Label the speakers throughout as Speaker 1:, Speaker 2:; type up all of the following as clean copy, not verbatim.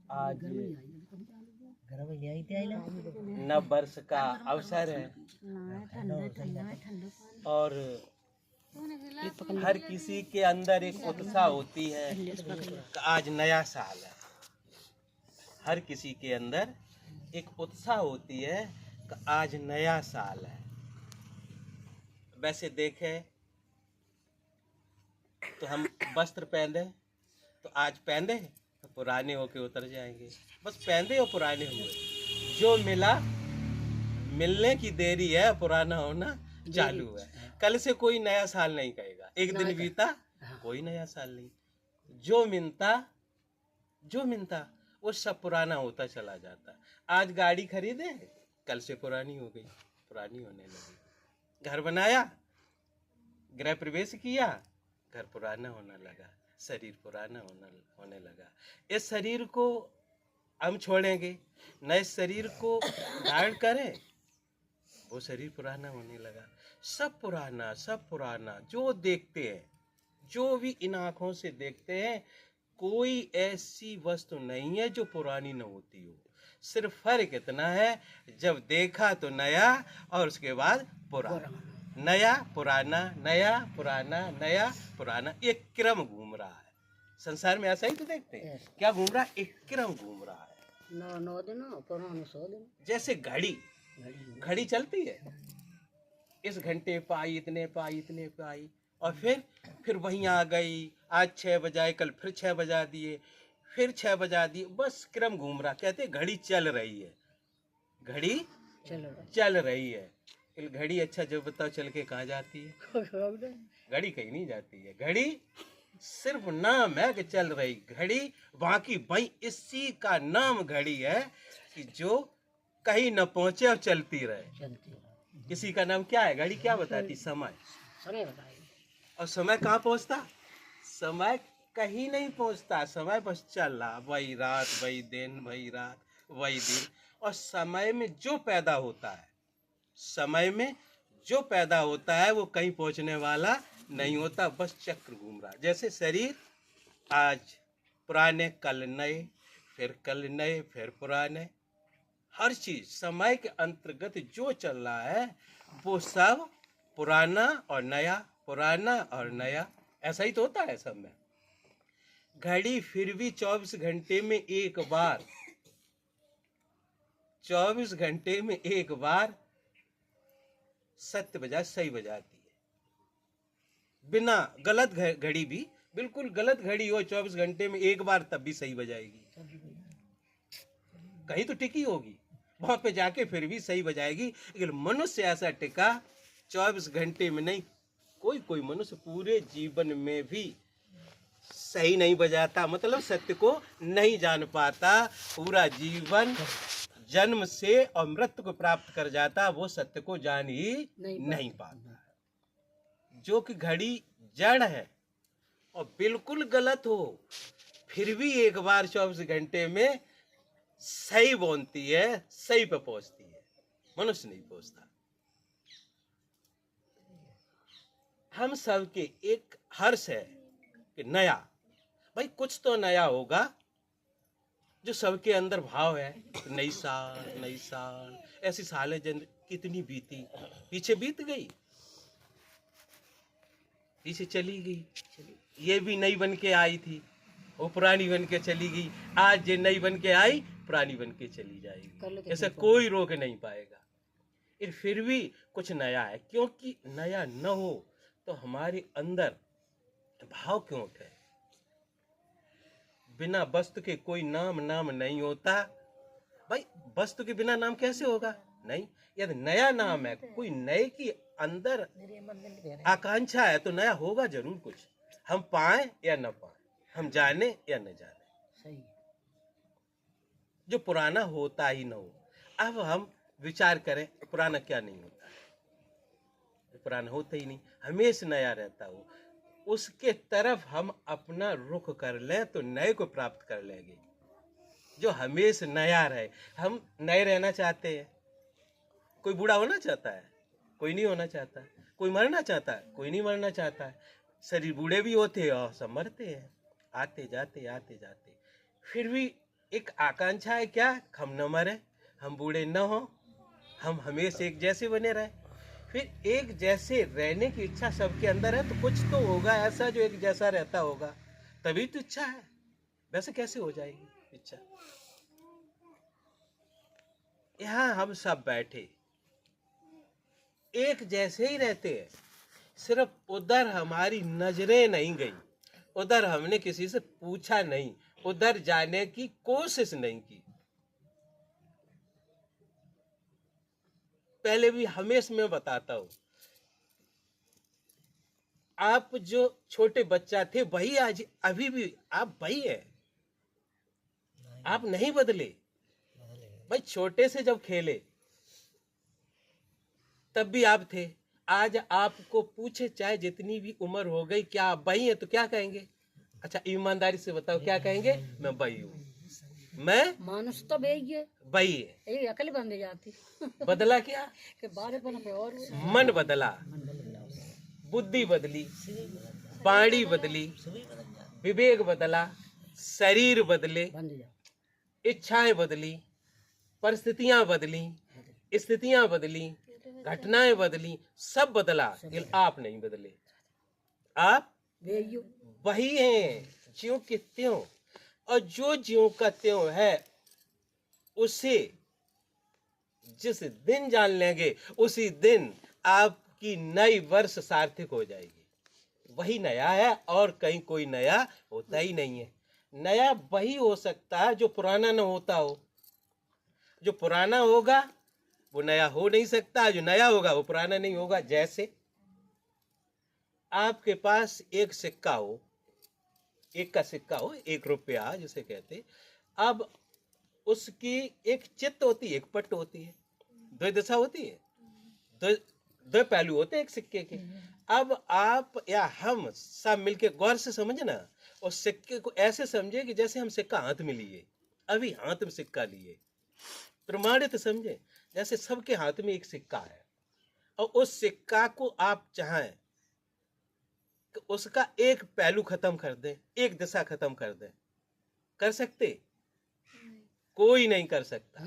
Speaker 1: आज नव वर्ष का अवसर है और हर किसी के अंदर एक उत्साह होती है कि आज नया साल है। हर किसी के अंदर एक उत्साह होती है कि आज नया साल है। वैसे देखें तो हम वस्त्र पहने तो आज पहने तो पुराने होके उतर जाएंगे, बस पहने और पुराने हुए। जो मिला मिलने की देरी है, पुराना होना चालू है। कल से कोई नया साल नहीं कहेगा, एक दिन बीता कोई नया साल नहीं। जो मिलता वो सब पुराना होता चला जाता। आज गाड़ी खरीदे, कल से पुरानी हो गई, पुरानी होने लगी। घर बनाया, गृह प्रवेश किया, घर पुराना होने लगा, शरीर पुराना होने लगा। इस शरीर को हम छोड़ेंगे, नए शरीर को धारण करें, वो शरीर पुराना होने लगा। सब पुराना जो देखते हैं, जो भी इन आँखों से देखते हैं, कोई ऐसी वस्तु नहीं है जो पुरानी न होती हो। सिर्फ फर्क इतना है, जब देखा तो नया और उसके बाद पुराना। नया पुराना, नया पुराना, नया पुराना, एक क्रम घूम रहा है संसार में। ऐसा ही तो देखते हैं, क्या घूम रहा है? एक क्रम घूम रहा है। 9 दिन पुराना 100 दिन। जैसे घड़ी चलती है, इस घंटे पाई, इतने पाई और फिर वहीं आ गई। आज 6 बजाए, कल फिर 6 बजा दिए, फिर 6 बजा दिए, बस क्रम घूम रहा। कहते घड़ी चल रही है, घड़ी चल रही है। घड़ी अच्छा जो बताओ चल के कहाँ जाती है? घड़ी कहीं नहीं जाती है। घड़ी सिर्फ नाम है कि चल रही घड़ी, बाकी भाई इसी का नाम घड़ी है कि जो कहीं न पहुंचे और चलती रहे। इसी का नाम क्या है? घड़ी क्या बताती? समय। और समय कहाँ पहुंचता? समय कहीं नहीं पहुंचता, समय बस चल रहा, वही रात वही दिन, वही रात वही दिन। और समय में जो पैदा होता है, समय में जो पैदा होता है वो कहीं पहुंचने वाला नहीं होता, बस चक्र घूम रहा। जैसे शरीर आज पुराने, कल नए, फिर कल नए, फिर पुराने। हर चीज समय के अंतर्गत जो चल रहा है वो सब पुराना और नया, पुराना और नया, ऐसा ही तो होता है सब में। घड़ी फिर भी 24 घंटे में एक बार, 24 घंटे में एक बार सत्य बजा सही बजाती है। बिना गलत घड़ी भी, बिल्कुल गलत घड़ी हो 24 घंटे में एक बार, तब भी सही बजाएगी। कहीं तो टिकी होगी, वहां पे जाके फिर भी सही बजाएगी। लेकिन मनुष्य ऐसा टिका 24 घंटे में नहीं। कोई मनुष्य पूरे जीवन में भी सही नहीं बजाता, मतलब सत्य को नहीं जान पाता। पूरा जीवन जन्म से और मृत्यु को प्राप्त कर जाता, वो सत्य को जान ही नहीं पाता। जो कि घड़ी जड़ है और बिल्कुल गलत हो, फिर भी एक बार 24 घंटे में सही बोलती है, सही पे पहुंचती है। मनुष्य नहीं पहुंचता। हम सबके एक हर्ष है कि नया, भाई कुछ तो नया होगा, जो सबके अंदर भाव है। नई साल ऐसी सालें कितनी बीती, पीछे बीत गई, पीछे चली गई। ये भी नई बन के आई थी, वो पुरानी बन के चली गई। आज ये नई बन के आई, पुरानी बन के चली जाएगी। ऐसा कोई रोक नहीं पाएगा। फिर भी कुछ नया है, क्योंकि नया न हो तो हमारे अंदर भाव क्यों उठे? बिना वस्तु के कोई नाम नहीं होता। भाई वस्तु के बिना नाम कैसे होगा? नहीं, यदि नया नाम है, कोई नए की अंदर आकांक्षा है, तो नया होगा जरूर कुछ। हम पाए या न पाए, हम जाने या न जाने, सही। जो पुराना होता ही न हो। अब हम विचार करें, पुराना क्या नहीं होता है? पुराना होता ही नहीं, हमेशा नया रहता हो। उसके तरफ हम अपना रुख कर लें तो नए को प्राप्त कर लेंगे। जो हमेशा नया रहे, हम नए रहना चाहते हैं। कोई बूढ़ा होना चाहता है? कोई नहीं होना चाहता। कोई मरना चाहता है? कोई नहीं मरना चाहता है। शरीर बूढ़े भी होते हैं और सब मरते हैं, आते जाते। फिर भी एक आकांक्षा है क्या, हम न मरे, हम बूढ़े न हो, हम हमेशा एक जैसे बने रहे। फिर एक जैसे रहने की इच्छा सबके अंदर है, तो कुछ तो होगा ऐसा जो एक जैसा रहता होगा, तभी तो इच्छा है। वैसे कैसे हो जाएगी इच्छा? यहाँ हम सब बैठे एक जैसे ही रहते हैं, सिर्फ उधर हमारी नजरें नहीं गई, उधर हमने किसी से पूछा नहीं, उधर जाने की कोशिश नहीं की। पहले भी हमेशा मैं बताता हूं, आप जो छोटे बच्चा थे वही आज अभी भी आप वही है, आप नहीं बदले। भाई छोटे से जब खेले तब भी आप थे, आज आपको पूछे चाहे जितनी भी उम्र हो गई, क्या आप वही है तो क्या कहेंगे? अच्छा ईमानदारी से बताओ क्या कहेंगे? मैं वही हूँ, मैं
Speaker 2: मानुष तो बेही है,
Speaker 1: वही है।
Speaker 2: ये अकल बंद जाती
Speaker 1: बदला क्या?
Speaker 2: के बारे पे और
Speaker 1: मन बदला, बुद्धि बदली, वाणी बदली, विवेक बदला, शरीर बदले,
Speaker 2: बंद जा
Speaker 1: इच्छाएं बदली, परिस्थितियां बदली, स्थितियां बदली, घटनाएं बदली, सब बदला, लेकिन आप नहीं बदले। आप
Speaker 2: बेहियो
Speaker 1: वही हैं ज्यों के त्यों, और जो ज्यों का त्यों है उसे जिस दिन जान लेंगे उसी दिन आपकी नई वर्ष सार्थक हो जाएगी। वही नया है और कहीं कोई नया होता ही नहीं है। नया वही हो सकता है जो पुराना न होता हो। जो पुराना होगा वो नया हो नहीं सकता, जो नया होगा वो पुराना नहीं होगा। जैसे आपके पास एक सिक्का हो, एक का सिक्का हो, 1 रुपया जिसे कहते, अब उसकी एक चित्त होती है, एक पट्ट होती है, दो दिशा होती है, दो दो पहलू होते हैं एक सिक्के के। अब आप या हम सब मिलके गौर से समझना, और सिक्के को ऐसे समझे कि जैसे हम सिक्का हाथ में लिए, अभी हाथ में सिक्का लिए, प्रमाणित समझे जैसे सबके हाथ में एक सिक्का है, और उस सिक्का को आप चाहें कि उसका एक पहलू खत्म कर दें, एक दिशा खत्म कर दें, कर सकते? कोई नहीं कर सकता,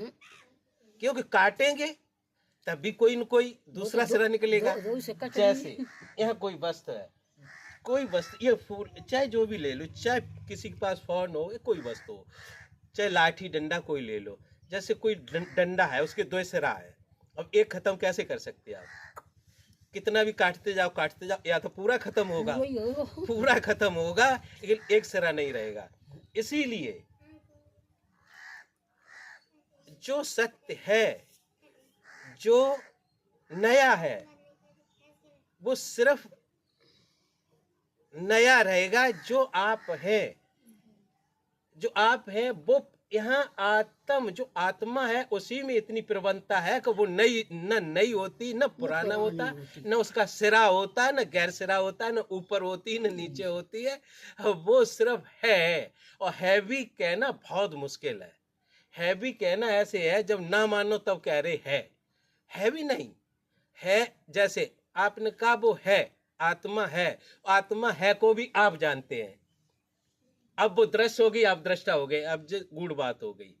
Speaker 1: क्योंकि काटेंगे तब भी कोई न कोई दूसरा सिरा निकलेगा। जैसे यहाँ कोई वस्तु है, कोई वस्तु, ये फूल चाहे जो भी ले लो, चाहे किसी के पास फोन हो, कोई वस्तु हो, चाहे लाठी डंडा कोई ले लो। जैसे कोई डंडा है, उसके 2 सिरा है, अब एक खत्म कैसे कर सकते आप? कितना भी काटते जाओ या तो पूरा खत्म होगा, पूरा खत्म होगा, लेकिन एक सिरा नहीं रहेगा। इसीलिए जो सत्य है, जो नया है, वो सिर्फ नया रहेगा। जो आप हैं, जो आप हैं वो यहाँ आत्म, जो आत्मा है उसी में इतनी प्रबलता है कि वो नई होती, न पुराना होता, न उसका सिरा होता, न गैर सिरा होता, न ऊपर होती न नीचे होती है। वो सिर्फ है, और है भी कहना बहुत मुश्किल है। है भी कहना ऐसे है जब ना मानो तब कह रहे है भी नहीं है। जैसे आपने कहा वो है, आत्मा है, आत्मा है को भी आप जानते हैं। अब वो दृश्य हो गई, आप दृष्टा हो गए, अब जो गूढ़ बात हो गई,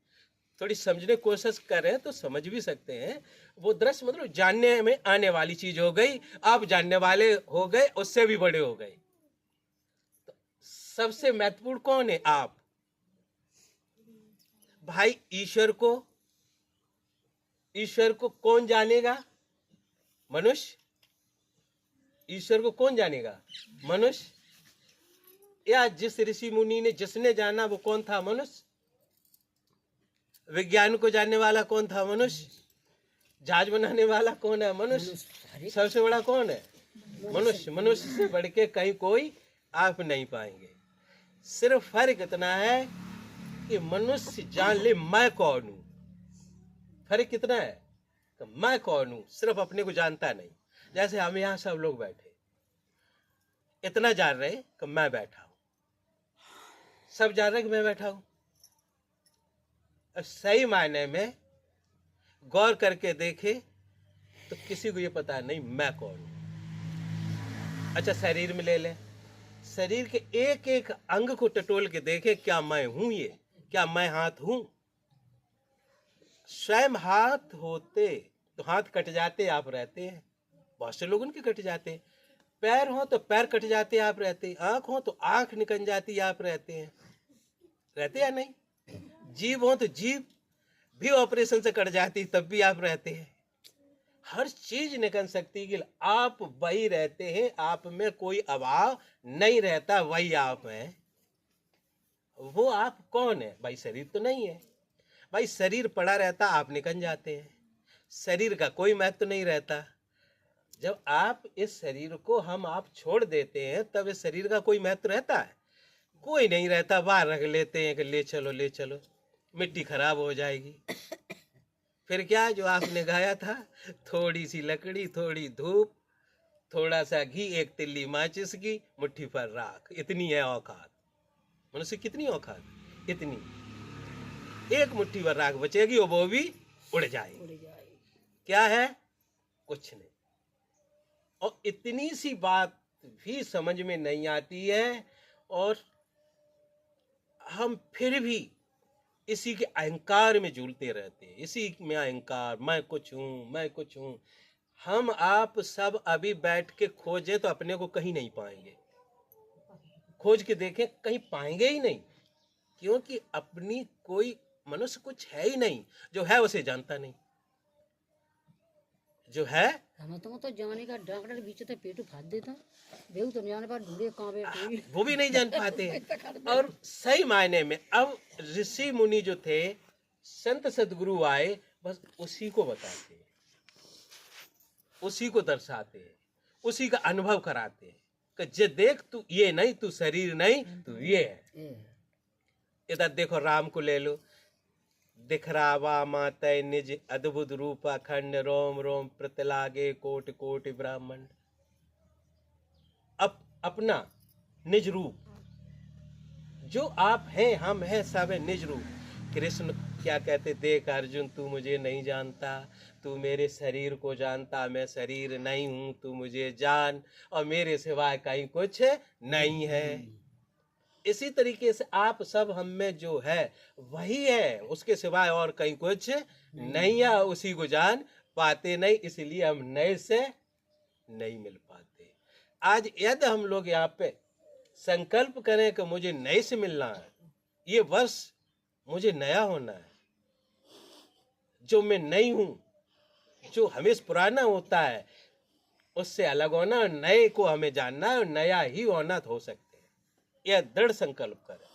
Speaker 1: थोड़ी समझने की कोशिश करें तो समझ भी सकते हैं। वो दृश्य मतलब जानने में आने वाली चीज हो गई, आप जानने वाले हो गए, उससे भी बड़े हो गए। तो सबसे महत्वपूर्ण कौन है? आप। भाई ईश्वर को कौन जानेगा? मनुष्य। ईश्वर को कौन जानेगा? मनुष्य। या जिस ऋषि मुनि ने, जिसने जाना वो कौन था? मनुष्य। विज्ञान को जानने वाला कौन था? मनुष्य। जहाज बनाने वाला कौन है? मनुष्य। सबसे बड़ा कौन है? मनुष्य। मनुष्य से बढ़ के कहीं कोई आप नहीं पाएंगे। सिर्फ फर्क इतना है कि मनुष्य जान ले मैं कौन हूं। फर्क कितना है कि मैं कौन हूं, सिर्फ अपने को जानता नहीं। जैसे हम यहाँ सब लोग बैठे, इतना जान रहे कि मैं बैठा हूं, सब जान रहे कि मैं बैठा हूं। सही मायने में गौर करके देखे तो किसी को ये पता नहीं मैं कौन हूं। अच्छा शरीर में ले ले, शरीर के एक एक अंग को टटोल के देखे, क्या मैं हूं ये? क्या मैं हाथ हूं? स्वयं हाथ होते तो हाथ कट जाते, आप रहते हैं। बहुत से लोग उनके कट जाते हैं। पैर हो तो पैर कट जाते, आप रहते हैं। आंख हो तो आंख निकल जाती, आप रहते हैं। रहते या नहीं? जीभ हो तो जीभ भी ऑपरेशन से कट जाती, तब भी आप रहते हैं। हर चीज निकल सकती है, आप वही रहते हैं। आप में कोई अभाव नहीं रहता, वही आप हैं। वो आप कौन है भाई? शरीर तो नहीं है भाई। शरीर पड़ा रहता, आप निकल जाते हैं। शरीर का कोई महत्व नहीं रहता। जब आप इस शरीर को हम आप छोड़ देते हैं, तब इस शरीर का कोई महत्व रहता है? कोई नहीं रहता। बाहर रख लेते हैं कि ले चलो ले चलो, मिट्टी खराब हो जाएगी। फिर क्या, जो आपने गाया था, थोड़ी सी लकड़ी, थोड़ी धूप, थोड़ा सा घी, एक तिल्ली माचिस की, मुट्ठी पर राख, इतनी है औकात। मनुष्य कितनी औकात? इतनी। एक मुट्ठी पर राख बचेगी और वो भी उड़ जाएगी।
Speaker 2: उड़ जाएगी।
Speaker 1: क्या है? कुछ नहीं। और इतनी सी बात भी समझ में नहीं आती है, और हम फिर भी इसी के अहंकार में झूलते रहते हैं। इसी में अहंकार, मैं कुछ हूं, मैं कुछ हूं। हम आप सब अभी बैठ के खोजें तो अपने को कहीं नहीं पाएंगे। खोज के देखें, कहीं पाएंगे ही नहीं। क्योंकि अपनी कोई मनुष्य कुछ है ही नहीं। जो है उसे जानता नहीं। जो है
Speaker 2: हमें तो जाने का डॉक्टर बीच से पेट फाड़ देता, बेहू तो जाने पर ढूंढे कहाँ बैठे।
Speaker 1: वो भी नहीं जान पाते हैं। और सही मायने में अब ऋषि मुनि जो थे, संत सदगुरु आए, बस उसी को बताते हैं, उसी को दर्शाते हैं, उसी का अनुभव कराते हैं कि जे देख, तू ये नहीं, तू शरीर नहीं, तू ये है। इधर देखो, राम को ले लो। दिखरावा मातय निज अद्भुत रूप अखंड, रोम रोम प्रतिलागे कोटि कोटि ब्राह्मण। अपना निज रूप, जो आप हैं, हम हैं, सब है निज रूप। कृष्ण क्या कहते? देख अर्जुन, तू मुझे नहीं जानता, तू मेरे शरीर को जानता, मैं शरीर नहीं हूं, तू मुझे जान, और मेरे सिवाय कहीं कुछ नहीं है। इसी तरीके से आप सब हम में जो है वही है, उसके सिवाय और कहीं कुछ नहीं है। उसी को जान पाते नहीं, इसलिए हम नए से नहीं मिल पाते। आज यदि हम लोग यहाँ पे संकल्प करें कि मुझे नए से मिलना है, ये वर्ष मुझे नया होना है, जो मैं नहीं हूं, जो हमेशा पुराना होता है उससे अलग होना, और नए को हमें जानना है, और नया ही होना हो सकते हैं। यह दृढ़ संकल्प करें।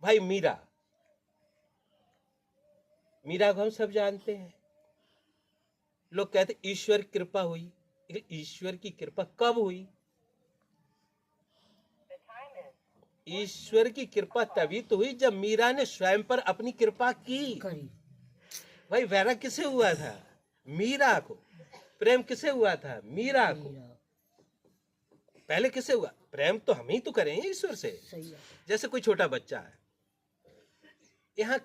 Speaker 1: भाई मीरा को हम सब जानते हैं। लोग कहते ईश्वर की कृपा हुई, लेकिन ईश्वर की कृपा कब हुई? ईश्वर की कृपा तभी तो हुई जब मीरा ने स्वयं पर अपनी कृपा की। भाई वैराग किसे हुआ था? मीरा को। प्रेम किसे हुआ था? मीरा को। पहले किसे हुआ? प्रेम तो हम ही तो करेंगे ईश्वर से। जैसे कोई छोटा बच्चा है, यहाँ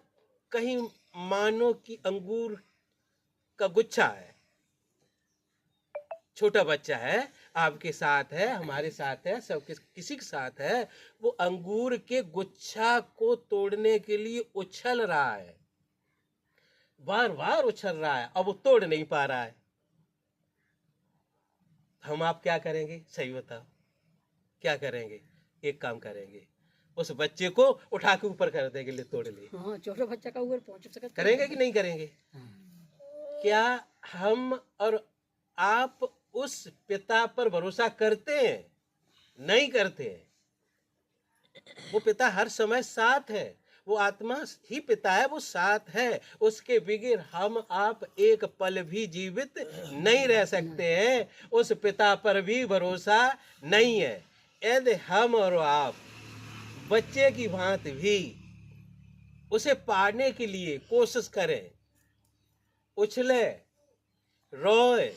Speaker 1: कहीं मानो कि अंगूर का गुच्छा है, छोटा बच्चा है, आपके साथ है, हमारे साथ है, सब किसी के साथ है। वो अंगूर के गुच्छा को तोड़ने के लिए उछल रहा है, बार बार उछल रहा है, अब वो तोड़ नहीं पा रहा है। हम आप क्या करेंगे? सही बताओ, क्या करेंगे? एक काम करेंगे, उस बच्चे को उठा के ऊपर कर देंगे, ले तोड़ ले।
Speaker 2: हाँ, छोटा बच्चा का ऊपर पहुंच सकता
Speaker 1: करेंगे कि नहीं करेंगे? क्या हम और आप उस पिता पर भरोसा करते हैं? नहीं करते। वो पिता हर समय साथ है, वो आत्मा ही पिता है, वो साथ है। उसके बगैर हम आप एक पल भी जीवित नहीं रह सकते हैं। उस पिता पर भी भरोसा नहीं है। यदि हम और आप बच्चे की भांति भी उसे पाने के लिए कोशिश करें, उछले, रोए,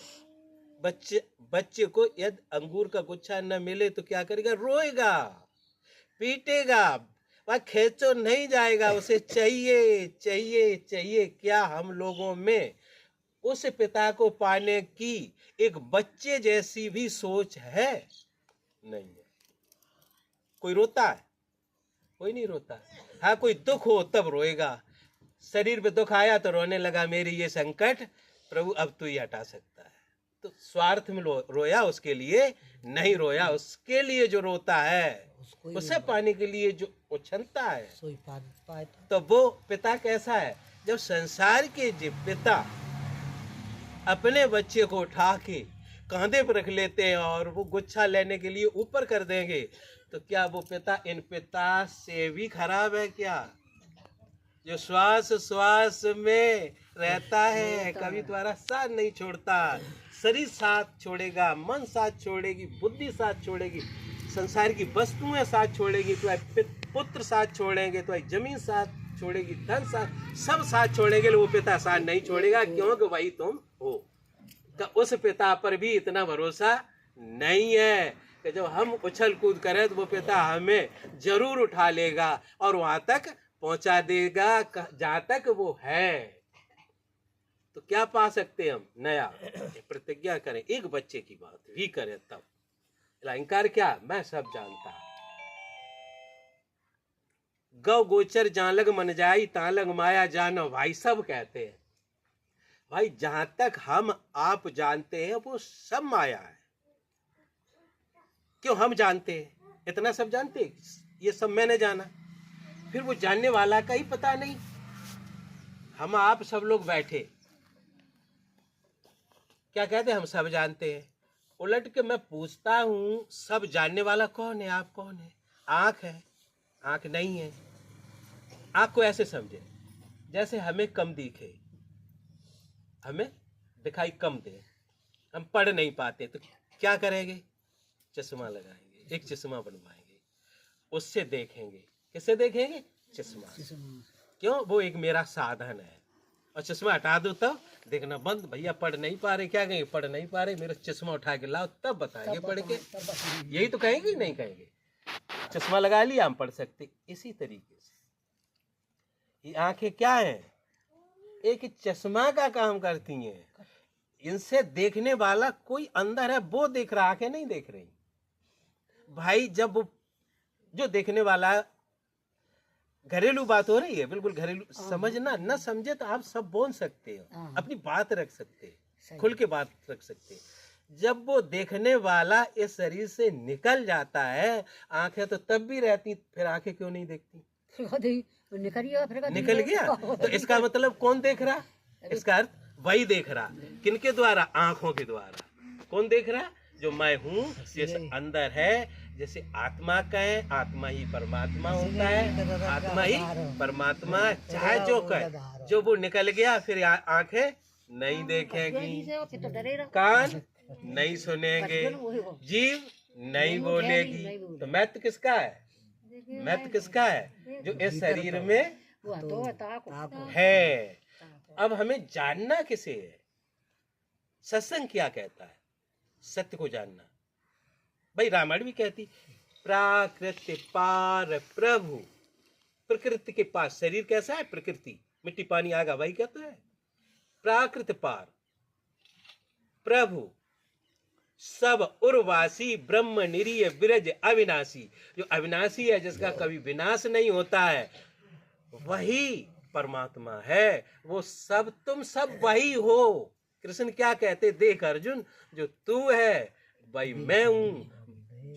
Speaker 1: बच्चे को यदि अंगूर का गुच्छा न मिले तो क्या करेगा? रोएगा, पीटेगा, वह खेचो नहीं जाएगा, उसे चाहिए चाहिए चाहिए। क्या हम लोगों में उस पिता को पाने की एक बच्चे जैसी भी सोच है? नहीं है। कोई रोता है? कोई नहीं रोता। हाँ कोई दुख हो तब रोएगा, शरीर पे दुख आया तो रोने लगा, मेरी ये संकट प्रभु अब तू ही हटा सकता है। तो स्वार्थ में रोया उसके लिए नहीं, रोया उसके लिए जो रोता है, उसे पाने के लिए जो उछलता है। तो वो पिता कैसा है? जब संसार के जो पिता अपने बच्चे को उठा के कांधे पर रख लेते हैं और वो गुच्छा लेने के लिए ऊपर कर देंगे, तो क्या वो पिता इन पिता से भी खराब है क्या? जो श्वास श्वास में रहता है, कभी तुम्हारा साथ नहीं छोड़ता। शरीर साथ छोड़ेगा, मन साथ छोड़ेगी, बुद्धि साथ छोड़ेगी, संसार की वस्तुएं साथ छोड़ेगी, तुम्हारे पुत्र साथ छोड़ेंगे, तुम्हारी जमीन साथ छोड़ेगी, धन साथ, सब साथ छोड़ेंगे, वो पिता साथ नहीं छोड़ेगा, क्योंकि वही तुम हो। तो उस पिता पर भी इतना भरोसा नहीं है कि जब हम उछल कूद करें तो वो पिता हमें जरूर उठा लेगा और वहां तक पहुंचा देगा जहां तक वो है। तो क्या पा सकते हम? नया प्रतिज्ञा करें, एक बच्चे की बात भी करें तब। अहंकार क्या? मैं सब जानता। गौ गोचर जहां लग मन जाई तां लग माया जानो, भाई सब कहते हैं। भाई जहां तक हम आप जानते हैं वो सब माया है। क्यों हम जानते हैं? इतना सब जानते हैं, ये सब मैंने जाना, फिर वो जानने वाला का ही पता नहीं। हम आप सब लोग बैठे क्या कहते हैं? हम सब जानते हैं। उलट के मैं पूछता हूं, सब जानने वाला कौन है? आप कौन है? आंख है? आंख नहीं है। आंख को ऐसे समझे जैसे हमें कम दिखे, हमें दिखाई कम दे, हम पढ़ नहीं पाते, तो क्या करेंगे? चश्मा लगाएंगे, एक चश्मा बनवाएंगे, उससे देखेंगे। किससे देखेंगे? चश्मा। क्यों? वो एक मेरा साधन है। और चश्मा हटा दो तब देखना बंद। भैया पढ़ नहीं पा रहे, क्या कहेंगे? पढ़ नहीं पा रहे, मेरा चश्मा उठा के लाओ तब बताएंगे पढ़ के। यही तो कहेंगे, नहीं कहेंगे? चश्मा लगा लिया, हम पढ़ सकते। इसी तरीके से ये आंखें क्या है? एक चश्मा का काम करती हैं। इनसे देखने वाला कोई अंदर है, वो देख रहा, आंखें नहीं देख रही। भाई जब वो जो देखने वाला, घरेलू बात हो रही है, बिल्कुल घरेलू, समझना न समझे तो आप सब बोल सकते हो, अपनी बात रख सकते हैं, खुल के बात रख सकते हैं। जब वो देखने वाला इस शरीर से निकल जाता है, आंखें तो तब भी रहती, फिर आंखें क्यों नहीं देखती? निकल गया तो इसका मतलब कौन देख रहा? इसका अर्थ वही देख रहा। किनके द्वारा? आंखों के द्वारा। कौन देख रहा? जो मैं हूँ, जैसे अंदर है, जैसे आत्मा कहें, आत्मा ही परमात्मा होता है, आत्मा ही परमात्मा, चाहे जो कहे, जो वो निकल गया फिर आंखें नहीं देखेंगी, कान नहीं सुनेंगे, जीव नहीं बोलेगी। तो महत्व किसका है? महत्व किसका है? जो इस शरीर में है। अब हमें जानना किसे है? सत्संग क्या कहता है? सत्य को जानना। भाई रामायण भी कहती, प्राकृति पार प्रभु। प्रकृति के पास शरीर कैसा है? प्रकृति, मिट्टी पानी आग हवा ही कहता है। प्राकृति पार प्रभु सब उर्वासी ब्रह्म निरीय विरज अविनाशी। जो अविनाशी है, जिसका कभी विनाश नहीं होता है, वही परमात्मा है। वो सब, तुम सब वही हो। कृष्ण क्या कहते? देख अर्जुन, जो तू है वही मैं हूँ,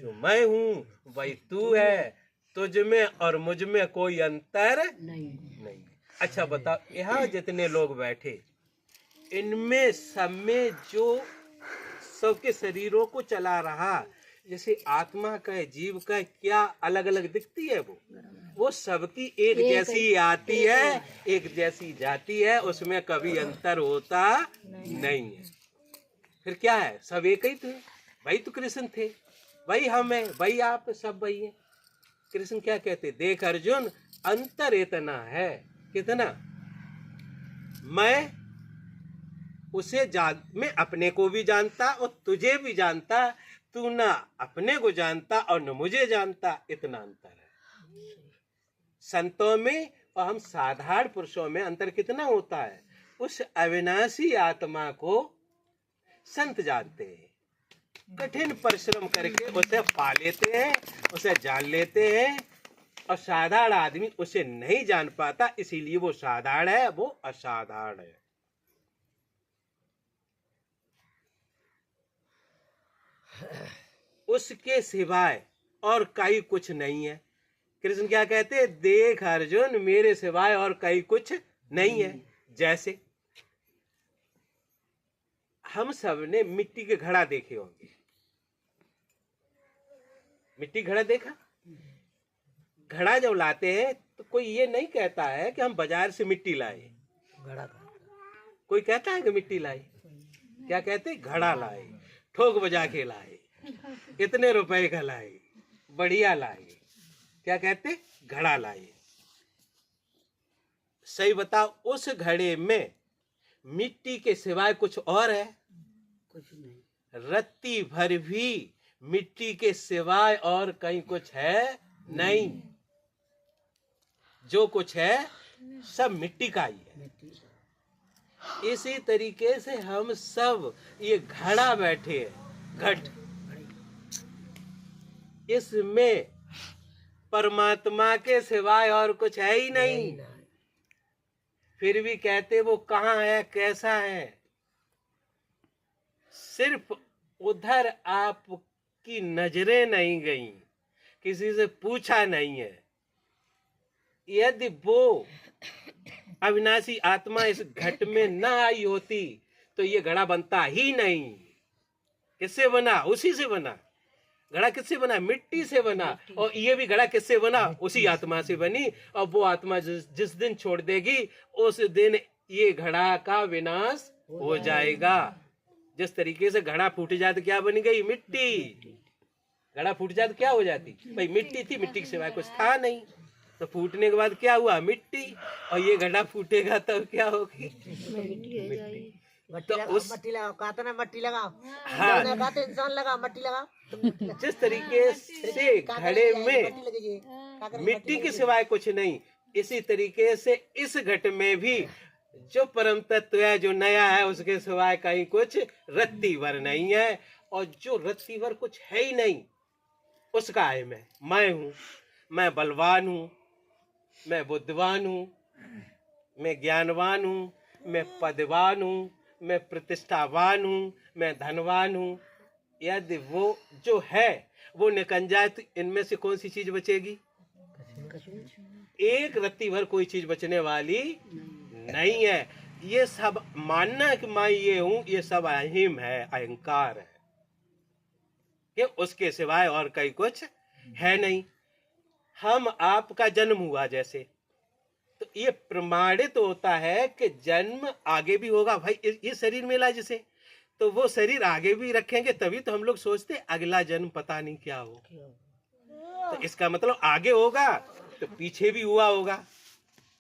Speaker 1: जो मैं हूँ वही तू है, तुझ में और मुझ में कोई अंतर नहीं। अच्छा बताओ, यहाँ जितने लोग बैठे, इनमें सब में जो सबके शरीरों को चला रहा, जैसे आत्मा का, जीव का, क्या अलग अलग दिखती है? वो सबकी एक जैसी आती है, एक जैसी जाती है, उसमें कभी अंतर होता नहीं है। फिर क्या है? सब एक ही थे। वही तो कृष्ण थे, वही हम है, वही आप, सब वही है। कृष्ण क्या कहते? देख अर्जुन, अंतर इतना है, कितना? मैं उसे मैं अपने को भी जानता और तुझे भी जानता, तू ना अपने को जानता और न मुझे जानता, इतना अंतर है। संतों में और हम साधारण पुरुषों में अंतर कितना होता है? उस अविनाशी आत्मा को संत जानते हैं, कठिन परिश्रम करके उसे पा लेते हैं, उसे जान लेते हैं और साधारण आदमी उसे नहीं जान पाता, इसीलिए वो साधारण है, वो असाधारण है। उसके सिवाय और कहीं कुछ नहीं है। कृष्ण क्या कहते हैं? देख अर्जुन, मेरे सिवाय और कहीं कुछ नहीं है। जैसे हम सब ने मिट्टी के घड़ा देखे होंगे। मिट्टी घड़ा देखा? घड़ा जब लाते हैं तो कोई ये नहीं कहता है कि हम बाजार से मिट्टी लाए।
Speaker 2: घड़ा
Speaker 1: कोई कहता है कि मिट्टी लाए? क्या कहते? घड़ा लाए, ठोक बजा के लाए, इतने रुपए का लाए, बढ़िया लाए। क्या कहते? घड़ा लाए। सही बताओ, उस घड़े में मिट्टी के सिवाय कुछ और है?
Speaker 2: कुछ नहीं।
Speaker 1: रत्ती भर भी मिट्टी के सिवाय और कहीं कुछ है नहीं। जो कुछ है सब मिट्टी का ही है। इसी तरीके से हम सब ये घड़ा बैठे हैं, घट, इसमें परमात्मा के सिवाय और कुछ है ही नहीं। फिर भी कहते वो कहाँ है, कैसा है? सिर्फ उधर आपकी नजरें नहीं गई, किसी से पूछा नहीं है। यदि वो अविनाशी आत्मा इस घट में न आई होती तो ये घड़ा बनता ही नहीं। किससे बना? उसी से बना। घड़ा किससे बना? मिट्टी से बना। और ये भी घड़ा किससे बना? उसी आत्मा से बनी। और वो आत्मा जिस दिन छोड़ देगी उस दिन ये घड़ा का विनाश हो जाएगा। जिस तरीके से घड़ा फूट जाए तो क्या बन गई? मिट्टी। घड़ा फूट जाए तो क्या हो जाती? भाई मिट्टी थी, मिट्टी के सिवाय कुछ था नहीं। तो फूटने के बाद क्या हुआ? मिट्टी। और ये घड़ा फूटेगा तब क्या होगी? मिट्टी। तो उस
Speaker 3: मट्टी लगाओ, कहते ना मट्टी लगाओ।
Speaker 1: हाँ,
Speaker 3: कहते इंसान लगाओ, मट्टी लगाओ।
Speaker 1: जिस तरीके से घड़े में मिट्टी के सिवाय कुछ नहीं, इसी तरीके से इस घट में भी जो परम तत्व है, जो नया है, उसके सिवाय कहीं कुछ रत्ती भर नहीं है। और जो रत्ती भर कुछ है ही नहीं, उसका है मैं हूं, मैं बलवान हूं, मैं बुद्धिवान हूं, मैं ज्ञानवान हूं, मैं पदवान हूं, मैं प्रतिष्ठावान हूं, मैं धनवान हूं। यदि वो जो है वो निकल जाए तो इनमें से कौन सी चीज बचेगी? एक रत्ती भर कोई चीज बचने वाली नहीं है। ये सब मानना कि मैं ये हूं, ये सब अहिम है, अहंकार है कि उसके सिवाय और कहीं कुछ है नहीं। हम आपका जन्म हुआ जैसे, तो ये प्रमाणित होता है कि जन्म आगे भी होगा। भाई ये शरीर मिला जिसे, तो वो शरीर आगे भी रखेंगे, तभी तो हम लोग सोचते अगला जन्म पता नहीं क्या हो। तो इसका मतलब आगे होगा तो पीछे भी हुआ होगा,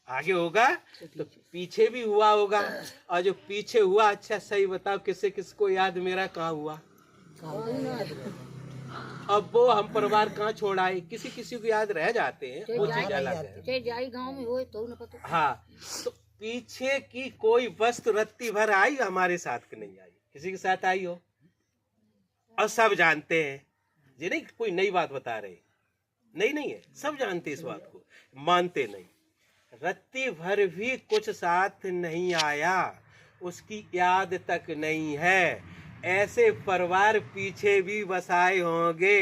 Speaker 1: आगे होगा तो पीछे भी हुआ होगा। और जो पीछे हुआ, अच्छा सही बताओ किससे किसको याद मेरा कहाँ हुआ? अब वो हम परिवार कहाँ छोड़ आए? किसी किसी को याद रह जाते हैं, वो चीज अलग है।
Speaker 2: जाई गांव में होए तो न पता।
Speaker 1: हाँ, तो पीछे की कोई वस्तु रत्ती भर आई हमारे साथ की नहीं आई, किसी के साथ आई हो? और सब जानते हैं, ये नहीं कोई नई बात बता रहे, नहीं है, सब जानते इस बात को, मानते नहीं। रत्ती भर भी कुछ साथ नहीं आया, उसकी याद तक नहीं है। ऐसे परिवार पीछे भी बसाए होंगे,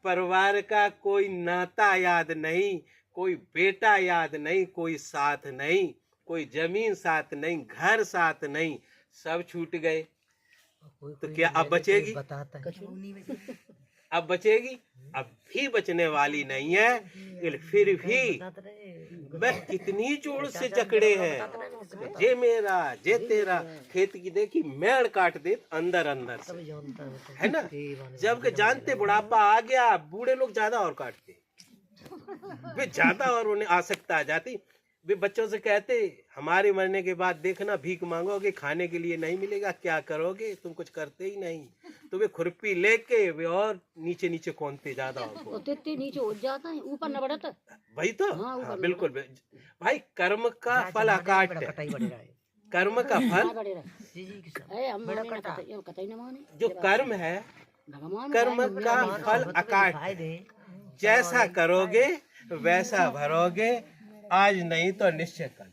Speaker 1: परिवार का कोई नाता याद नहीं, कोई बेटा याद नहीं, कोई साथ नहीं, कोई जमीन साथ नहीं, घर साथ नहीं, सब छूट गए। तो क्या अब बचेगी? अब बचेगी? अब भी बचने वाली नहीं है। फिर भी वह कितनी जोर से जकड़े हैं, जे मेरा जे तेरा। खेत की देखी मेड़ काट दे अंदर अंदर से, है ना? जबकि जानते बुढ़ापा आ गया, बूढ़े लोग ज्यादा और काटते, वे ज्यादा और उन्हें आसक्ता आ जाती। वे बच्चों से कहते हमारे मरने के बाद देखना, भीख मांगोगे, खाने के लिए नहीं मिलेगा, क्या करोगे? तुम कुछ करते ही नहीं। तो वे खुरपी लेके वे और नीचे नीचे कौनते ज्यादा और
Speaker 2: नीचे हो जाता है, ऊपर न बढ़ता।
Speaker 1: भाई तो हाँ, बिल्कुल भाई, कर्म का फल अकाट है। कर्म का फल, जो कर्म है, कर्म का फल अकाट है। जैसा करोगे वैसा भरोगे, आज नहीं तो निश्चय कल।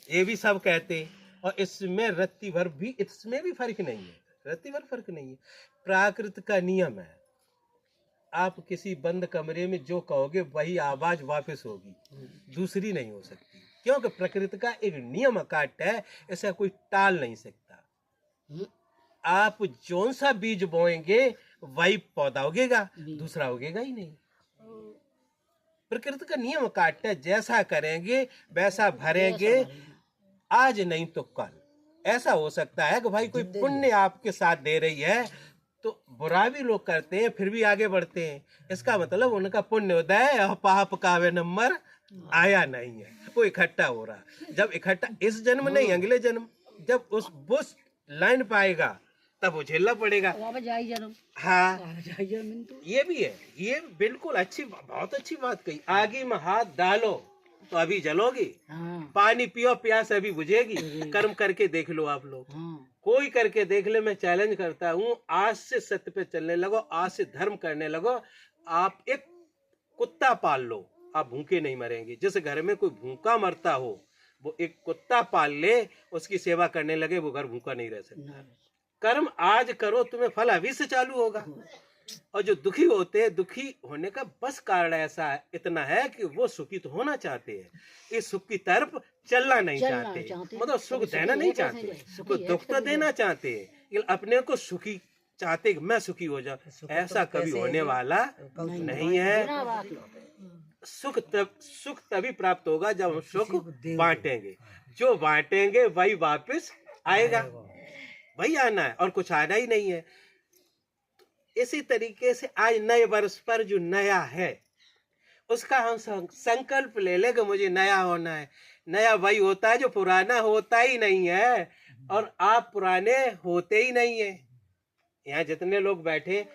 Speaker 1: ये भी सब कहते हैं। और इसमें रत्ती भर भी, इसमें भी फर्क नहीं है, रत्ती भर फर्क नहीं है। प्राकृत का नियम है, आप किसी बंद कमरे में जो कहोगे वही आवाज वापस होगी, दूसरी नहीं हो सकती, क्योंकि प्रकृति का एक नियम काट है, ऐसा कोई टाल नहीं सकता। आप जौन सा बीज बोएंगे वही पौधा उगेगा, दूसरा उगेगा ही नहीं। प्रकृति का नियम काट है, जैसा करेंगे वैसा भरेंगे, आज नहीं तो कल। ऐसा हो सकता है कि भाई कोई पुण्य आपके साथ दे रही है तो बुरा भी लोग करते हैं फिर भी आगे बढ़ते हैं, इसका मतलब उनका पुण्योदय और पाप का वे नंबर आया नहीं है, वो इकट्ठा हो रहा। जब इकट्ठा इस जन्म नहीं अगले जन्म, जब वो लाइन पाएगा तब वो झेलना पड़ेगा। हाँ, ये भी है, ये बिल्कुल अच्छी, बहुत अच्छी बात कही। आगे में हाथ डालो तो अभी जलोगी, पानी पियो प्यास अभी बुझेगी। कर्म करके देख लो आप लोग, कोई करके देख ले। मैं चैलेंज करता हूँ, आज से सत्य पे चलने लगो, आज से धर्म करने लगो। आप एक कुत्ता पाल लो, आप भूखे नहीं मरेंगे। जिस घर में कोई भूखा मरता हो, वो एक कुत्ता पाल ले, उसकी सेवा करने लगे, वो घर भूखा नहीं रह सकता। कर्म आज करो, तुम्हें फल अभी से चालू होगा। और जो दुखी होते हैं, दुखी होने का बस कारण ऐसा है, इतना है कि वो सुखी तो होना चाहते हैं, इस सुख की तरफ चलना नहीं चाहते, मतलब सुख देना नहीं चाहते, वो दुख तो देना चाहते हैं, अपने को सुखी चाहते कि मैं सुखी हो जाऊं। ऐसा कभी होने वाला नहीं है। सुख तभी प्राप्त होगा जब हम सुख बांटेंगे। जो बांटेंगे वही वापस आएगा, वही आना है, और कुछ आना ही नहीं है। इसी तरीके से आज नए वर्ष पर जो नया है उसका हम संकल्प ले ले कि मुझे नया होना है। नया वही होता है जो पुराना होता ही नहीं है, और आप पुराने होते ही नहीं है। यहाँ जितने लोग बैठे,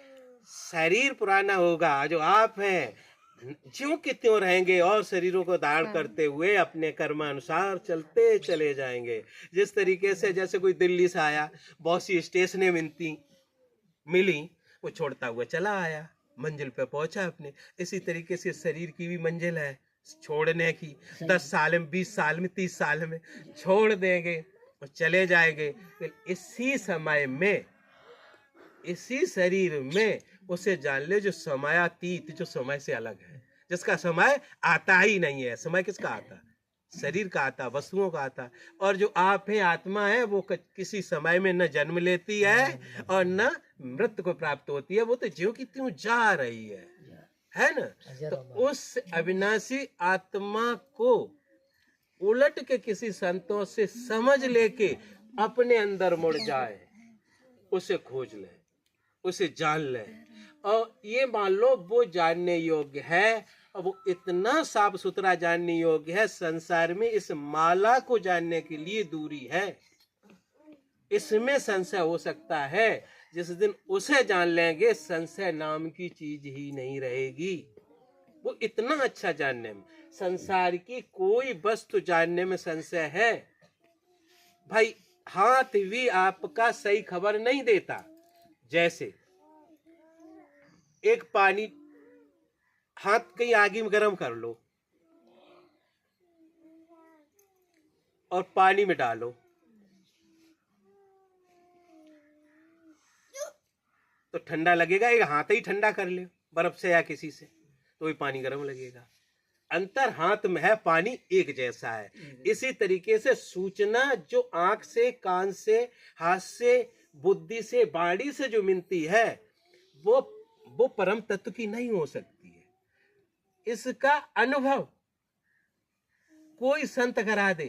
Speaker 1: शरीर पुराना होगा, जो आप हैं ज्यों के त्यों रहेंगे, और शरीरों को धारण करते हुए अपने कर्मानुसार चलते चले जाएंगे। जिस तरीके से, जैसे कोई दिल्ली से आया, बहुत सी स्टेशनें मिली, वो छोड़ता हुआ चला आया, मंजिल पे पहुंचा अपने। इसी तरीके से शरीर की भी मंजिल है छोड़ने की। 10 साल में, 20 साल में, 30 साल में छोड़ देंगे और चले जाएंगे। इसी समय में, इसी शरीर में उसे जान ले जो समयातीत, जो समय से अलग है, जिसका समय आता ही नहीं है। समय किसका आता? शरीर का आता, वस्तुओं का आता। और जो आप हैं, आत्मा है, वो किसी समय में न जन्म लेती है और न मृत्यु को प्राप्त होती है, वो तो ज्यों की त्यों जा रही है ना। तो उस अविनाशी आत्मा को उलट के किसी संतों से समझ लेके अपने अंदर मुड़ जाए, उसे खोज ले, उसे जान ले, और ये मान लो वो जानने योग्य है, और वो इतना साफ सुथरा जानने योग्य है, संसार में इस माला को जानने के लिए दूरी है। इसमें संशय हो सकता है, जिस दिन उसे जान लेंगे संशय नाम की चीज ही नहीं रहेगी। वो इतना अच्छा जानने में, संसार की कोई वस्तु जानने में संशय है भाई, हाथ भी आपका सही खबर नहीं देता। जैसे एक पानी, हाथ कहीं आगे में गर्म कर लो और पानी में डालो, तो ठंडा लगेगा। एक हाथ ही ठंडा कर ले बर्फ से या किसी से, तो भी पानी गर्म लगेगा। अंतर हाथ में है, पानी एक जैसा है। इसी तरीके से सूचना जो आंख से, कान से, हाथ से, बुद्धि से, वाणी से जो मिलती है, वो परम तत्व की नहीं हो सकती है। इसका अनुभव कोई संत करा दे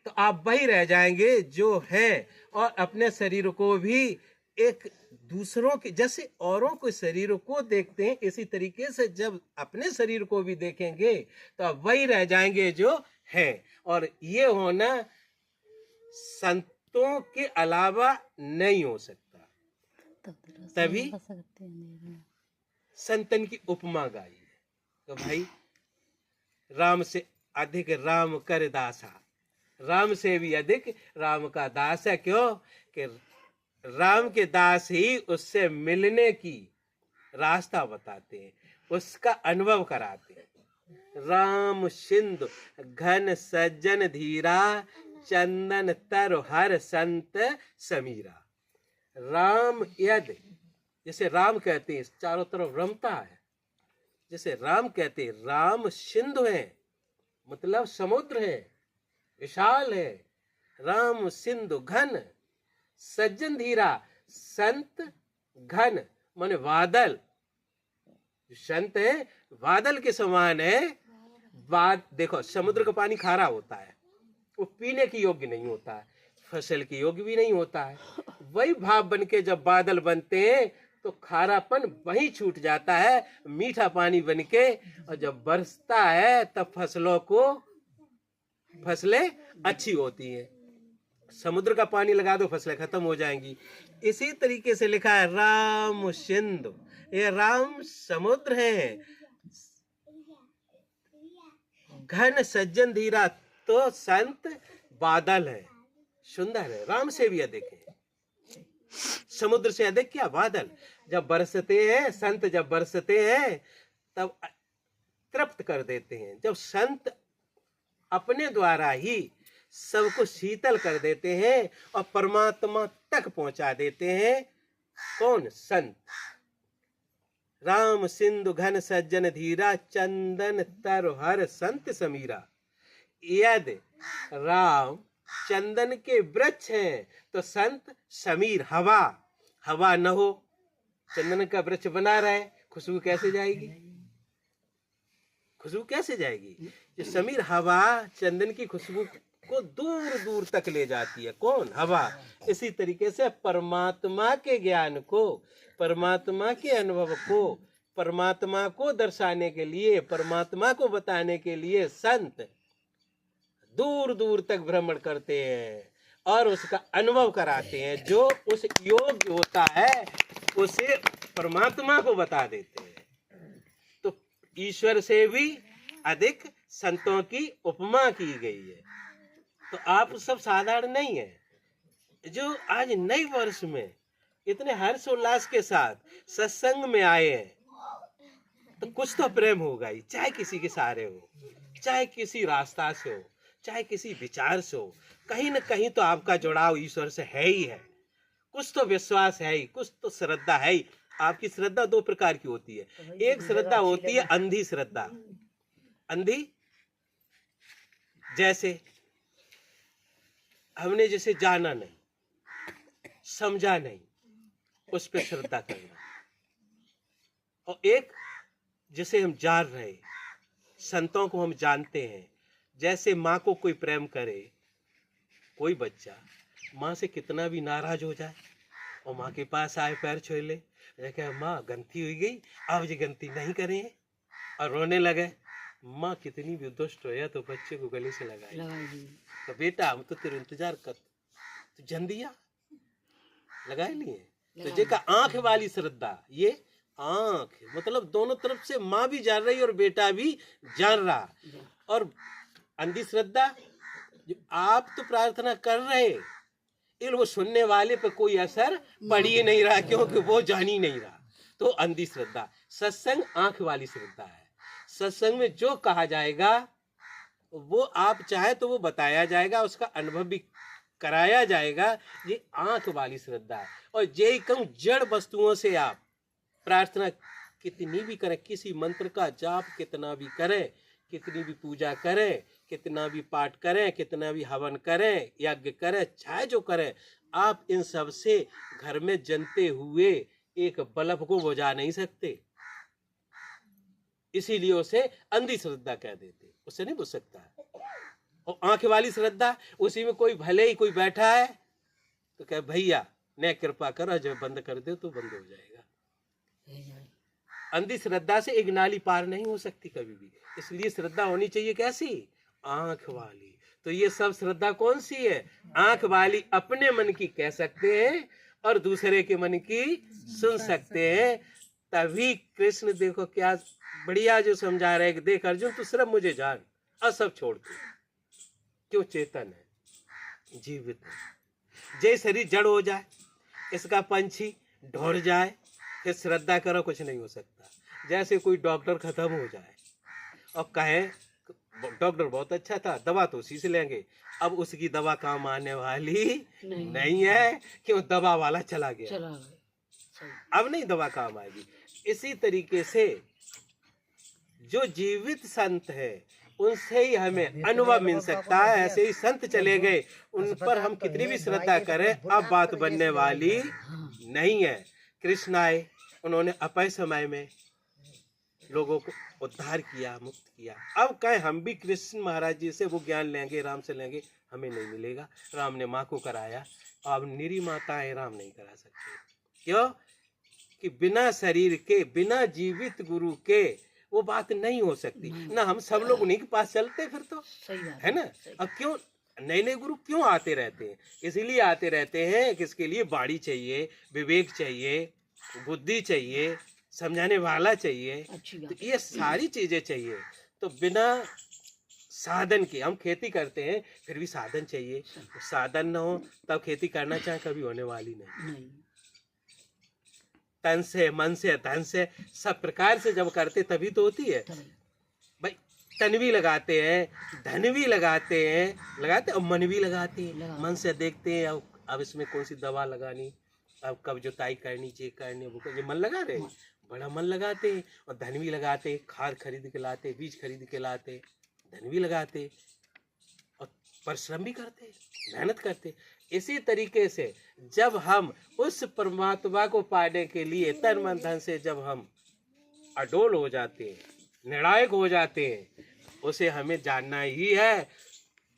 Speaker 1: तो आप वही रह जाएंगे जो है, और अपने शरीर को भी एक दूसरों के जैसे औरों के शरीर को देखते हैं, इसी तरीके से जब अपने शरीर को भी देखेंगे तो आप वही रह जाएंगे जो है। और ये होना संतों के अलावा नहीं हो सकता। तभी संतन की उपमा गाई है, तो भाई राम से अधिक राम कर दासा, राम से भी अधिक राम का दास है। क्यों? कि राम के दास ही उससे मिलने की रास्ता बताते हैं, उसका अनुभव कराते हैं। राम सिंधु घन सज्जन धीरा चंदन तर हर संत समीरा। राम यद, जैसे राम कहते हैं चारों तरफ रमता है, जैसे राम कहते हैं राम सिंधु है, मतलब समुद्र है, विशाल है। राम सिंधु घन सज्जन धीरा, संत घन माने बादल, संत है बादल के समान है। देखो समुद्र का पानी खारा होता है, वो पीने के योग्य नहीं होता है, फसल के योग्य भी नहीं होता है। वही भाव बन के जब बादल बनते हैं तो खारापन वहीं छूट जाता है, मीठा पानी बन के, और जब बरसता है तब फसलें अच्छी होती हैं। समुद्र का पानी लगा दो फसलें खत्म हो जाएंगी। इसी तरीके से लिखा है राम सिंधु, ये राम समुद्र है, घन सज्जन धीरा तो संत बादल है। सुंदर है, राम से भी अधिक है, समुद्र से अधिक क्या बादल। जब बरसते हैं संत, जब बरसते हैं तब तृप्त कर देते हैं। जब संत अपने द्वारा ही सबको शीतल कर देते हैं और परमात्मा तक पहुंचा देते हैं। कौन? संत। राम सिंधु घन सज्जन धीरा चंदन तर हर संत समीरा। यदि राम चंदन के वृक्ष हैं तो संत समीर हवा न हो, चंदन का वृक्ष बना रहे, खुशबू कैसे जाएगी? खुशबू कैसे जाएगी? जो समीर हवा चंदन की खुशबू को दूर दूर तक ले जाती है। कौन? हवा। इसी तरीके से परमात्मा के ज्ञान को, परमात्मा के अनुभव को, परमात्मा को दर्शाने के लिए, परमात्मा को बताने के लिए संत दूर दूर तक भ्रमण करते हैं और उसका अनुभव कराते हैं। जो उस योग्य होता है उसे परमात्मा को बता देते हैं। तो ईश्वर से भी अधिक संतों की उपमा की गई है। तो आप सब साधारण नहीं है जो आज नए वर्ष में इतने हर्षोल्लास के साथ सत्संग में आए हैं, तो कुछ तो प्रेम होगा ही, चाहे किसी के सहारे हो, चाहे किसी रास्ता से हो, चाहे किसी विचार से हो, कहीं न कहीं तो आपका जुड़ाव ईश्वर से है ही है। कुछ तो विश्वास है ही, कुछ तो श्रद्धा है ही। आपकी श्रद्धा दो प्रकार की होती है। एक श्रद्धा होती है अंधी श्रद्धा। अंधी जैसे हमने जैसे जाना नहीं, समझा नहीं, उस पर श्रद्धा करना। और एक जिसे हम जान रहे, संतों को हम जानते हैं। जैसे माँ को कोई प्रेम करे, कोई बच्चा माँ से कितना भी नाराज हो जाए और माँ के पास आए, पैर छू ले, कहे माँ गलती हो गई, अब ये गलती नहीं करें, और रोने लगे। माँ कितनी भी दुष्ट हो या तो बच्चे को गले से लगाए, तो बेटा हम तो तेरे इंतजार कर, तो जंदिया लगाए लिए। तो जेका आंख वाली श्रद्धा, ये आंख मतलब दोनों तरफ से माँ भी जान रही और बेटा भी जान रहा। और अंधी श्रद्धा, जो आप तो प्रार्थना कर रहे, लेकिन वो सुनने वाले पे कोई असर पड़ ही नहीं रहा, क्योंकि वो जान ही नहीं रहा। तो अंधी श्रद्धा। सत्संग आंख वाली श्रद्धा है। सत्संग में जो कहा जाएगा वो आप चाहे तो वो बताया जाएगा, उसका अनुभव भी कराया जाएगा। ये आंख वाली श्रद्धा है। और यही कहूं, जड़ वस्तुओं से आप प्रार्थना कितनी भी करें, किसी मंत्र का जाप कितना भी करें, कितनी भी पूजा करें, कितना भी पाठ करें, कितना भी हवन करें, यज्ञ करें, चाहे जो करें, आप इन सब से घर में जनते हुए एक बल्ब को बुझा नहीं सकते। इसीलिए उसे अंधी श्रद्धा कह देते, उससे नहीं बुझ सकता है। और आंख वाली श्रद्धा, उसी में कोई भले ही कोई बैठा है तो कहे भैया ने कृपा करो, जब बंद कर दे तो बंद हो जाएगा। अंधी श्रद्धा से एक नाली पार नहीं हो सकती कभी भी। इसलिए श्रद्धा होनी चाहिए कैसी? आंख वाली। तो ये सब श्रद्धा कौन सी है? आंख वाली। अपने मन की कह सकते हैं और दूसरे के मन की सुन सकते हैं। तभी कृष्ण देखो क्या बढ़िया जो समझा रहे हैं, देख अर्जुन तू सिर्फ मुझे जान और सब छोड़ दे। क्यों? चेतन है, जीवित है। जय शरीर जड़ हो जाए, इसका पंछी ढोर जाए, फिर श्रद्धा करो कुछ नहीं हो सकता। जैसे कोई डॉक्टर खत्म हो जाए और कहें डॉक्टर बहुत अच्छा था, दवा तो उसी से लेंगे, अब उसकी दवा काम आने वाली नहीं है, क्यों दवा वाला चला गया,
Speaker 2: चला गया। सही।
Speaker 1: अब नहीं दवा काम आएगी। इसी तरीके से जो जीवित संत है उनसे ही हमें अनुभव मिल सकता है। ऐसे ही संत चले गए, उन पर हम कितनी भी श्रद्धा करें, अब बात बनने वाली नहीं है। कृष्ण आए, उन्होंने अपय समय में लोगों को उद्धार किया, मुक्त किया। अब कहें हम भी कृष्ण महाराज जी से वो ज्ञान लेंगे, राम से लेंगे, हमें नहीं मिलेगा। राम ने माँ को कराया, अब निरी माताएं राम नहीं करा सकते। क्यों? कि बिना शरीर के, बिना जीवित गुरु के वो बात नहीं हो सकती ना। हम सब लोग उन्हीं के पास चलते फिर तो,
Speaker 2: सही बात
Speaker 1: है ना। अब क्यों नए नए गुरु क्यों आते रहते हैं? इसीलिए आते रहते हैं कि इसके लिए बाड़ी चाहिए, विवेक चाहिए, बुद्धि चाहिए, समझाने वाला चाहिए,
Speaker 2: अच्छी
Speaker 1: तो
Speaker 2: बात।
Speaker 1: ये सारी चीजें चाहिए। तो बिना साधन के हम खेती करते हैं, फिर भी साधन चाहिए। साधन न हो तब खेती करना चाहे कभी होने वाली नहीं।
Speaker 2: नहीं।
Speaker 1: तन से, मन से, धन से, सब प्रकार से जब करते तभी तो होती है
Speaker 2: तभी।
Speaker 1: भाई। तन भी लगाते हैं, धन भी लगाते हैं और मन भी लगाते हैं। मन से देखते हैं अब इसमें कौन सी दवा लगानी, अब कब जुताई करनी, चेक करनी, वो ये मन लगा रहे हैं, बड़ा मन लगाते हैं। और धन भी लगाते, खाद खरीद के लाते, बीज खरीद के लाते, धन भी लगाते और परिश्रम भी करते, मेहनत करते। इसी तरीके से जब हम उस परमात्मा को पाने के लिए तन मन धन से जब हम अडोल हो जाते हैं, निर्णायक हो जाते हैं, उसे हमें जानना ही है,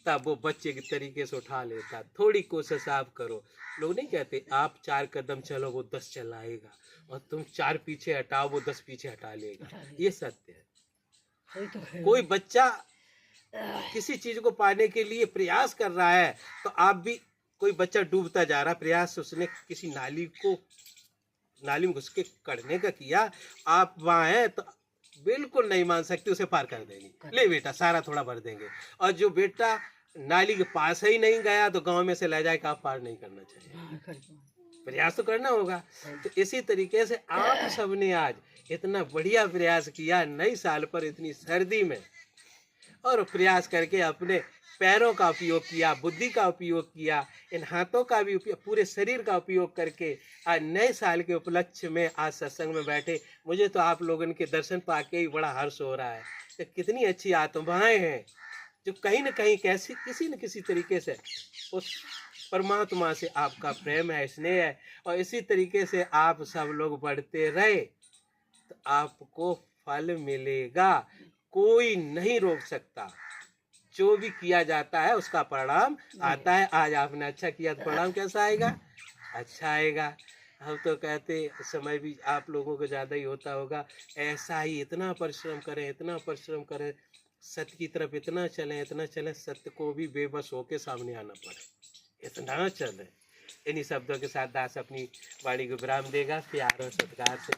Speaker 1: तब वो बच्चे के तरीके से उठा लेता। थोड़ी कोशिश आप करो। लोग नहीं कहते आप 4 कदम चलो वो 10 चलाएगा, और तुम 4 पीछे हटाओ वो 10 पीछे हटा लेगा। ये सत्य है।
Speaker 2: सही तो है।
Speaker 1: कोई बच्चा किसी चीज को पाने के लिए प्रयास कर रहा है, तो आप भी, कोई बच्चा डूबता जा रहा, प्रयास उसने किसी नाली में घुस के करने का किया, आप वहां हैं तो बिल्कुल नहीं मान सकते, उसे पार कर देंगे। ले बेटा सारा थोड़ा भर देंगे। और जो बेटा नाली के पास ही नहीं गया तो गांव में से ले जाए कि आप पार नहीं करना चाहिए, प्रयास तो करना होगा। तो इसी तरीके से आप सबने आज इतना बढ़िया प्रयास किया नई साल पर, इतनी सर्दी में, और प्रयास करके अपने पैरों का उपयोग किया, बुद्धि का उपयोग किया, इन हाथों का भी उपयोग, पूरे शरीर का उपयोग करके आज नए साल के उपलक्ष्य में आज सत्संग में बैठे। मुझे तो आप लोगों के दर्शन पाके ही बड़ा हर्ष हो रहा है कि कितनी अच्छी आत्माएं हैं जो कहीं न कहीं कैसी किसी न किसी तरीके से उस परमात्मा से आपका प्रेम है, स्नेह है। और इसी तरीके से आप सब लोग बढ़ते रहे तो आपको फल मिलेगा, कोई नहीं रोक सकता। जो भी किया जाता है उसका परिणाम आता है। आज आपने अच्छा किया तो परिणाम कैसा आएगा? अच्छा आएगा। हम तो कहते समय भी आप लोगों को ज़्यादा ही होता होगा, ऐसा ही इतना परिश्रम करें, इतना परिश्रम करें, सत्य की तरफ इतना चलें, सत्य को भी बेबस होके सामने आना पड़े, इतना चले। इन्हीं शब्दों के साथ दास अपनी वाणी को विराम देगा। प्यार और सत्कार से